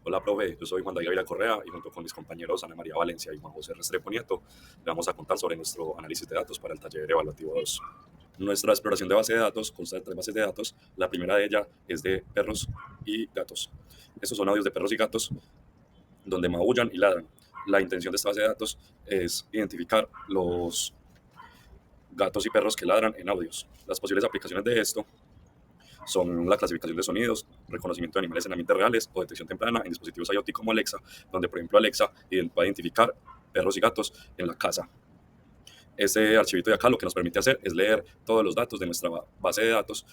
Hola, profe. Yo soy Juan David Ávila Correa y junto con mis compañeros Ana María Valencia y Juan José Restrepo Nieto le vamos a contar sobre nuestro análisis de datos para el taller evaluativo 2. Nuestra exploración de base de datos consta de tres bases de datos. La primera de ellas es de perros y gatos. Estos son audios de perros y gatos donde maullan y ladran. La intención de esta base de datos es identificar los gatos y perros que ladran en audios. Las posibles aplicaciones de esto son la clasificación de sonidos, reconocimiento de animales en ambientes reales o detección temprana en dispositivos IoT como Alexa, donde por ejemplo Alexa va a identificar perros y gatos en la casa. Este archivito de acá lo que nos permite hacer es leer todos los datos de nuestra base de datos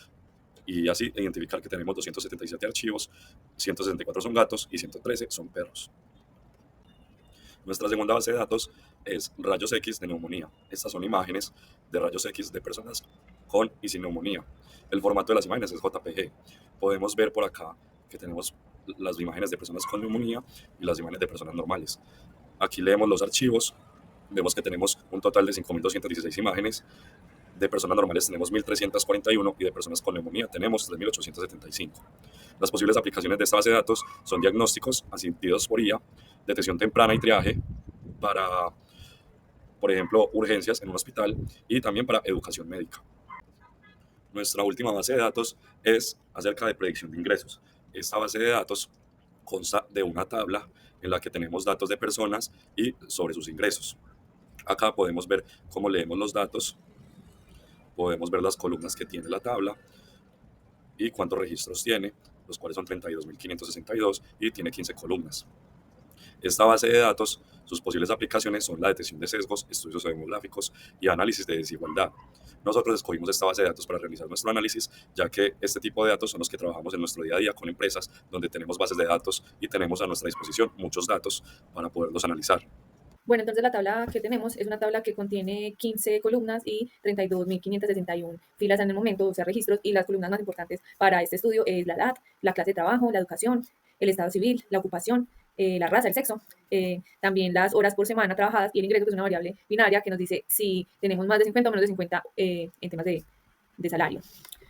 y así identificar que tenemos 277 archivos, 164 son gatos y 113 son perros. Nuestra segunda base de datos es rayos X de neumonía. Estas son imágenes de rayos X de personas con y sin neumonía. El formato de las imágenes es JPG. Podemos ver por acá que tenemos las imágenes de personas con neumonía y las imágenes de personas normales. Aquí leemos los archivos, vemos que tenemos un total de 5.216 imágenes. De personas normales tenemos 1.341 y de personas con neumonía tenemos 3.875. Las posibles aplicaciones de esta base de datos son diagnósticos asistidos por IA, detección temprana y triaje para, por ejemplo, urgencias en un hospital y también para educación médica. Nuestra última base de datos es acerca de predicción de ingresos. Esta base de datos consta de una tabla en la que tenemos datos de personas y sobre sus ingresos. Acá podemos ver cómo leemos los datos, podemos ver las columnas que tiene la tabla y cuántos registros tiene, los cuales son 32.562 y tiene 15 columnas. Esta base de datos, sus posibles aplicaciones son la detección de sesgos, estudios demográficos y análisis de desigualdad. Nosotros escogimos esta base de datos para realizar nuestro análisis, ya que este tipo de datos son los que trabajamos en nuestro día a día con empresas donde tenemos bases de datos y tenemos a nuestra disposición muchos datos para poderlos analizar. Bueno, entonces la tabla que tenemos es una tabla que contiene 15 columnas y 32.561 filas en el momento, o sea, registros, y las columnas más importantes para este estudio es la edad, la clase de trabajo, la educación, el estado civil, la ocupación, la raza, el sexo, también las horas por semana trabajadas y el ingreso, que es una variable binaria que nos dice si tenemos más de 50 o menos de 50 en temas de salario.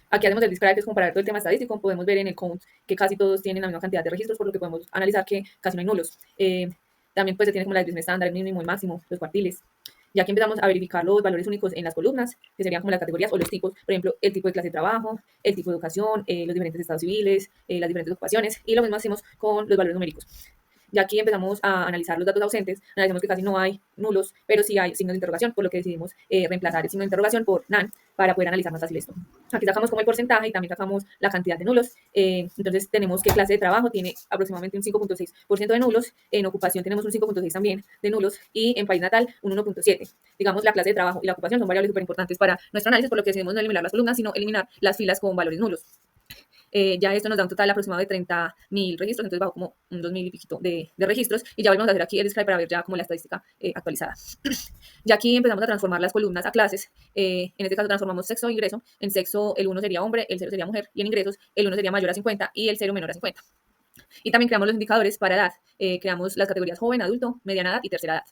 Aquí hacemos el describe, que es comparar todo el tema estadístico. Podemos ver en el count que casi todos tienen la misma cantidad de registros, por lo que podemos analizar que casi no hay nulos. También pues se tiene como la desviación estándar, el mínimo, el máximo, los cuartiles. Ya aquí empezamos a verificar los valores únicos en las columnas, que serían como las categorías o los tipos, por ejemplo, el tipo de clase de trabajo, el tipo de educación, los diferentes estados civiles, las diferentes ocupaciones, y lo mismo hacemos con los valores numéricos. Ya aquí empezamos a analizar los datos ausentes, analizamos que casi no hay nulos, pero sí hay signos de interrogación, por lo que decidimos reemplazar el signo de interrogación por NaN para poder analizar más fácil esto. Aquí sacamos como el porcentaje y también sacamos la cantidad de nulos. Entonces tenemos que clase de trabajo tiene aproximadamente un 5.6% de nulos, en ocupación tenemos un 5.6 también de nulos y en país natal un 1.7. Digamos, la clase de trabajo y la ocupación son variables súper importantes para nuestro análisis, por lo que decidimos no eliminar las columnas, sino eliminar las filas con valores nulos. Ya esto nos da un total aproximado de 30.000 registros, entonces bajo como un 2.000 y piquito de registros, y ya volvemos a hacer aquí el describe para ver ya como la estadística actualizada. Ya aquí empezamos a transformar las columnas a clases. En este caso transformamos sexo e ingreso. En sexo el 1 sería hombre, el 0 sería mujer, y en ingresos el 1 sería mayor a 50 y el 0 menor a 50. Y también creamos los indicadores para edad. Creamos las categorías joven, adulto, mediana edad y tercera edad.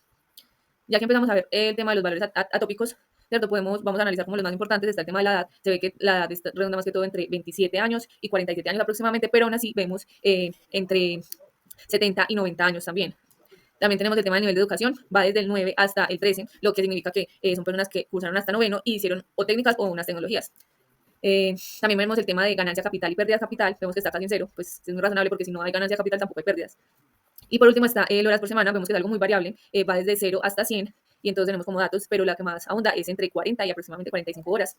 Ya que empezamos a ver el tema de los valores atópicos, ¿cierto? Vamos a analizar como los más importantes. Está el tema de la edad. Se ve que la edad está redonda más que todo entre 27 años y 47 años aproximadamente, pero aún así vemos entre 70 y 90 años también. También tenemos el tema del nivel de educación, va desde el 9 hasta el 13, lo que significa que son personas que cursaron hasta noveno y hicieron o técnicas o unas tecnologías. También vemos el tema de ganancia capital y pérdida capital, vemos que está casi en cero, pues es muy razonable porque si no hay ganancia capital tampoco hay pérdidas. Y por último está el horas por semana, vemos que es algo muy variable, va desde 0 hasta 100 y entonces tenemos como datos, pero la que más abunda es entre 40 y aproximadamente 45 horas.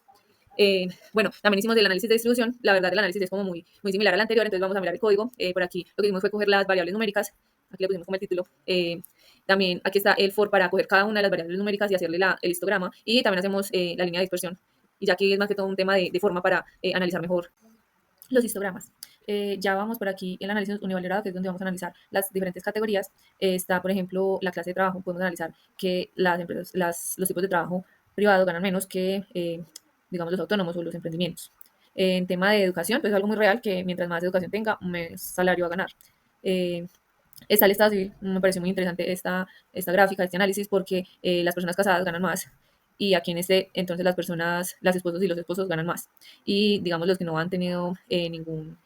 Bueno, también hicimos el análisis de distribución. La verdad, el análisis es como muy similar al anterior, entonces vamos a mirar el código. Por aquí lo que hicimos fue coger las variables numéricas, aquí le pusimos como el título. También aquí está el for para coger cada una de las variables numéricas y hacerle el histograma, y también hacemos la línea de dispersión. Y ya aquí es más que todo un tema de forma para analizar mejor los histogramas. Ya vamos por aquí el análisis univalorado, que es donde vamos a analizar las diferentes categorías. Está, por ejemplo, la clase de trabajo. Podemos analizar que las empresas, los tipos de trabajo privados ganan menos que, digamos, los autónomos o los emprendimientos. En tema de educación, pues es algo muy real que mientras más educación tenga, más salario va a ganar. Eh, Está el estado civil. Me pareció muy interesante esta gráfica, este análisis, porque las personas casadas ganan más y aquí en este, entonces las personas, las esposas y los esposos ganan más. Y digamos, los que no han tenido ningún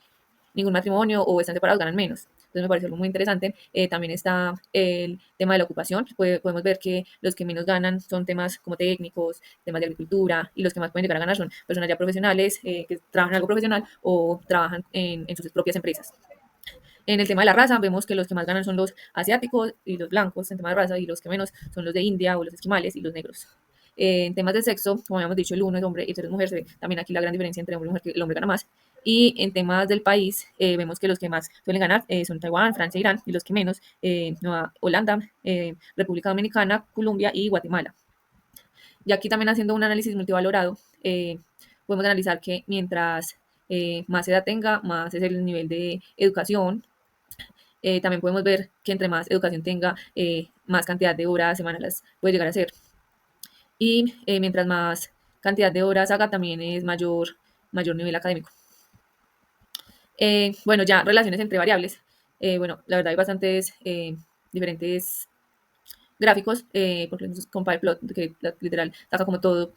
matrimonio o están separados ganan menos. entonces me pareció algo muy interesante. También está el tema de la ocupación, podemos ver que los que menos ganan son temas como técnicos, temas de agricultura, y los que más pueden llegar a ganar son personas ya profesionales que trabajan en algo profesional o trabajan en sus propias empresas. En el tema de la raza, vemos que los que más ganan son los asiáticos y los blancos en tema de raza, y los que menos son los de India o los esquimales y los negros. En temas de sexo, como habíamos dicho, el uno es hombre y el otro es mujer. Se ve también aquí la gran diferencia entre hombre y mujer, que el hombre gana más. Y en temas del país, vemos que los que más suelen ganar son Taiwán, Francia, Irán, y los que menos, Holanda, República Dominicana, Colombia y Guatemala. Y aquí también haciendo un análisis multivalorado, podemos analizar que mientras más edad tenga, más es el nivel de educación. También podemos ver que entre más educación tenga, más cantidad de horas semanales puede llegar a ser. Y mientras más cantidad de horas haga, también es mayor nivel académico. Bueno, ya relaciones entre variables. Bueno, la verdad hay bastantes diferentes gráficos, porque es con plot, que literal saca como todo,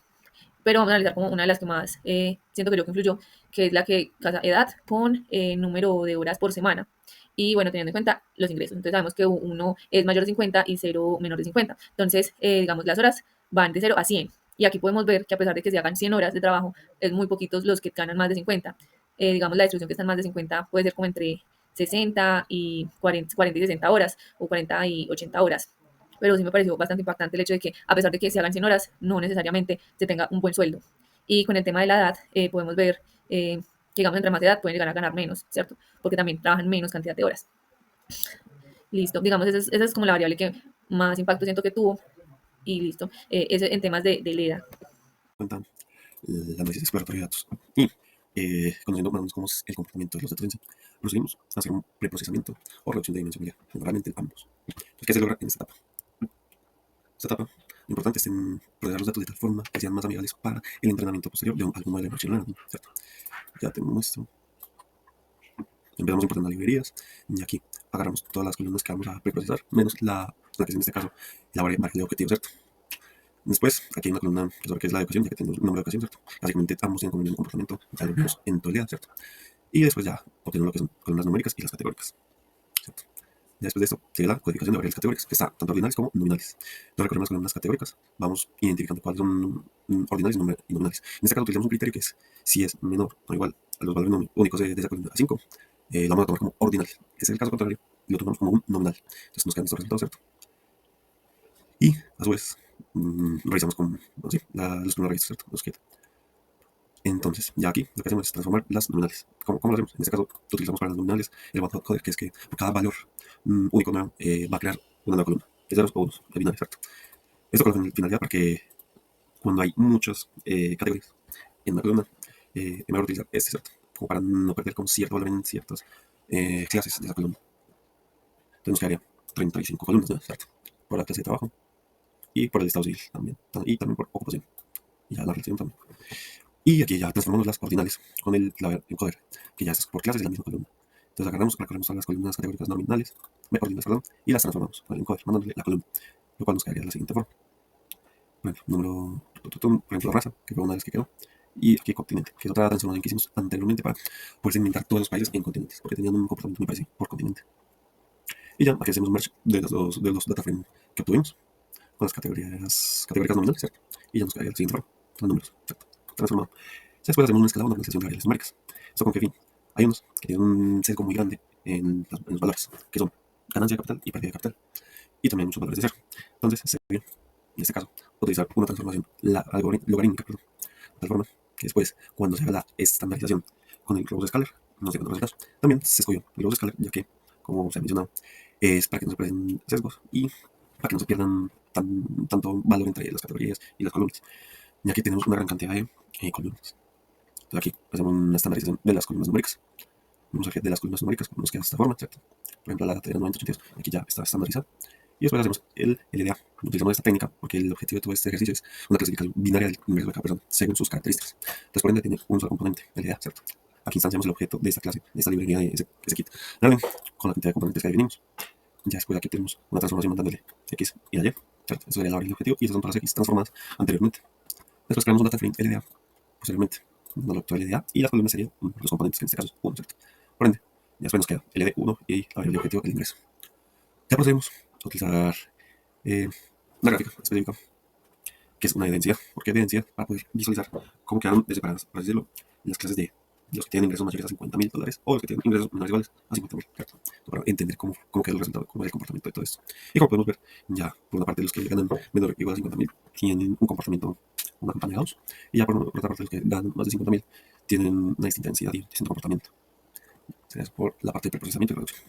pero vamos a analizar como una de las que más siento que yo que influyó, que es la que casa edad con número de horas por semana. Y bueno, teniendo en cuenta los ingresos. Entonces sabemos que uno es mayor de 50 y 0 menor de 50. Entonces, digamos, las horas van de 0 a 100. Y aquí podemos ver que a pesar de que se hagan 100 horas de trabajo, es muy poquitos los que ganan más de 50. Digamos, la distribución que están más de 50 puede ser como entre 60 y 40 y 60 horas, o 40 y 80 horas. Pero sí me pareció bastante impactante el hecho de que, a pesar de que se hagan 100 horas, no necesariamente se tenga un buen sueldo. Y con el tema de la edad, podemos ver que, digamos, entre más edad pueden llegar a ganar menos, ¿cierto? Porque también trabajan menos cantidad de horas. Listo, digamos, esa es como la variable que más impacto siento que tuvo. Y listo, ese en temas de la edad. Cuenta el análisis exploratorio de datos. Y conociendo más o menos cómo es el comportamiento de los datos, procedimos a hacer un preprocesamiento o reducción de dimensionalidad, generalmente ambos. Entonces, ¿qué se logra en esta etapa? Esta etapa, lo importante es procesar los datos de tal forma que sean más amigables para el entrenamiento posterior de algún modelo de machine learning, ¿cierto? Ya tenemos esto. Empezamos importando las librerías, y aquí agarramos todas las columnas que vamos a preprocesar, menos la que es en este caso la variable de objetivo, ¿cierto? Después, aquí hay una columna que es la educación, ya que tenemos un número de educación, ¿cierto? Básicamente ambos tienen como un comportamiento, ya lo vimos en totalidad, ¿cierto? Y después ya obtenemos lo que son columnas numéricas y las categóricas, ¿cierto? Ya después de esto sigue la codificación de variables categóricas, que está tanto ordinales como nominales. Entonces recorremos las columnas categóricas, vamos identificando cuáles son ordinales y nominales. En este caso utilizamos un criterio que es si es menor o igual a los valores únicos de esa columna a 5, lo vamos a tomar como ordinal. Si es el caso contrario, lo tomamos como un nominal. Entonces nos quedan estos resultados, ¿cierto? Y a su vez, revisamos con los primeros registros, ¿cierto? Los get. Entonces, ya aquí lo que hacemos es transformar las nominales. ¿Cómo lo hacemos? En este caso, utilizamos para las nominales el one-hot coder, que es que por cada valor único nuevo va a crear una nueva columna. Es de los o unos, el binario, ¿cierto? Esto con la finalidad para que cuando hay muchas categorías en una columna, es mejor utilizar este, ¿cierto? Como para no perder como cierto valor en ciertas clases de esa columna. Entonces nos quedaría 35 columnas, ¿no? ¿Cierto? Por la clase de trabajo y por el estado civil también, y también por ocupación. Y ya la relación también. Y aquí ya transformamos las ordinales con el encoder, que ya es por clases de la misma columna. Entonces recorremos todas las columnas categóricas nominales, ordinales, perdón, y las transformamos con el encoder, mandándole la columna, lo cual nos quedaría de la siguiente forma. Por ejemplo, por ejemplo, raza, que fue una de las que quedó, y aquí continente, que es otra transformación que hicimos anteriormente para poder segmentar todos los países en continentes, porque tenían un comportamiento muy parecido por continente. Y ya aquí hacemos un merge de los data frame que obtuvimos con las categorías nominales, ¿cierto? Y ya nos quedaría la siguiente forma, los números, ¿cierto? Transformado. Después hacemos una escalada, una organización de variables numéricas. ¿Esto con qué fin? Hay unos que tienen un sesgo muy grande en los valores, que son ganancia de capital y pérdida de capital. Y también muchos valores de cero. Entonces, se bien, en este caso, utilizar una transformación logarítmica, de tal forma que después, cuando se haga la estandarización con el globus scalar, no sé cuántos resultados, también se escogió el globus scalar, ya que, como se ha mencionado, es para que no se presenten sesgos y para que no se pierdan tanto valor entre las categorías y las columnas. Y aquí tenemos una gran cantidad de columnas. Entonces aquí hacemos una estandarización de las columnas numéricas. Vamos a ver de las columnas numéricas, nos queda de esta forma, ¿cierto? Por ejemplo, la data de 9082, aquí ya está estandarizada. Y después hacemos el LDA. Utilizamos esta técnica porque el objetivo de todo este ejercicio es una clasificación binaria del universo de cada persona, según sus características. Entonces, por ende, tiene un solo componente, LDA, ¿cierto? Aquí instanciamos el objeto de esta clase, de esta librería, de ese kit. Dale, con la cantidad de componentes que definimos. Ya después aquí tenemos una transformación mandándole X y a Y, ¿cierto? Eso sería la variable objetivo y esas son todas las X transformadas anteriormente. Después creamos un data frame LDA, posteriormente no lo actual LDA, y las columnas serían los componentes, que en este caso es 1, ¿cierto? Por ende, Ya después nos queda el ED1 y la variable de objetivo, el ingreso. Ya procedemos a utilizar una gráfica específica, que es una evidencia. ¿Por qué evidencia? Para poder visualizar cómo quedaron separadas, por así decirlo, las clases de los que tienen ingresos mayores a $50,000 o los que tienen ingresos menores iguales a $50,000. Para entender cómo quedó el resultado, cómo es el comportamiento de todo esto. Y como podemos ver, ya por una parte los que ganan menor o igual a 50,000 tienen un comportamiento, una campaña de dados, y ya por otra parte los que ganan más de 50,000 tienen una distinta densidad y distinto comportamiento. Sería por la parte de preprocesamiento y reducción.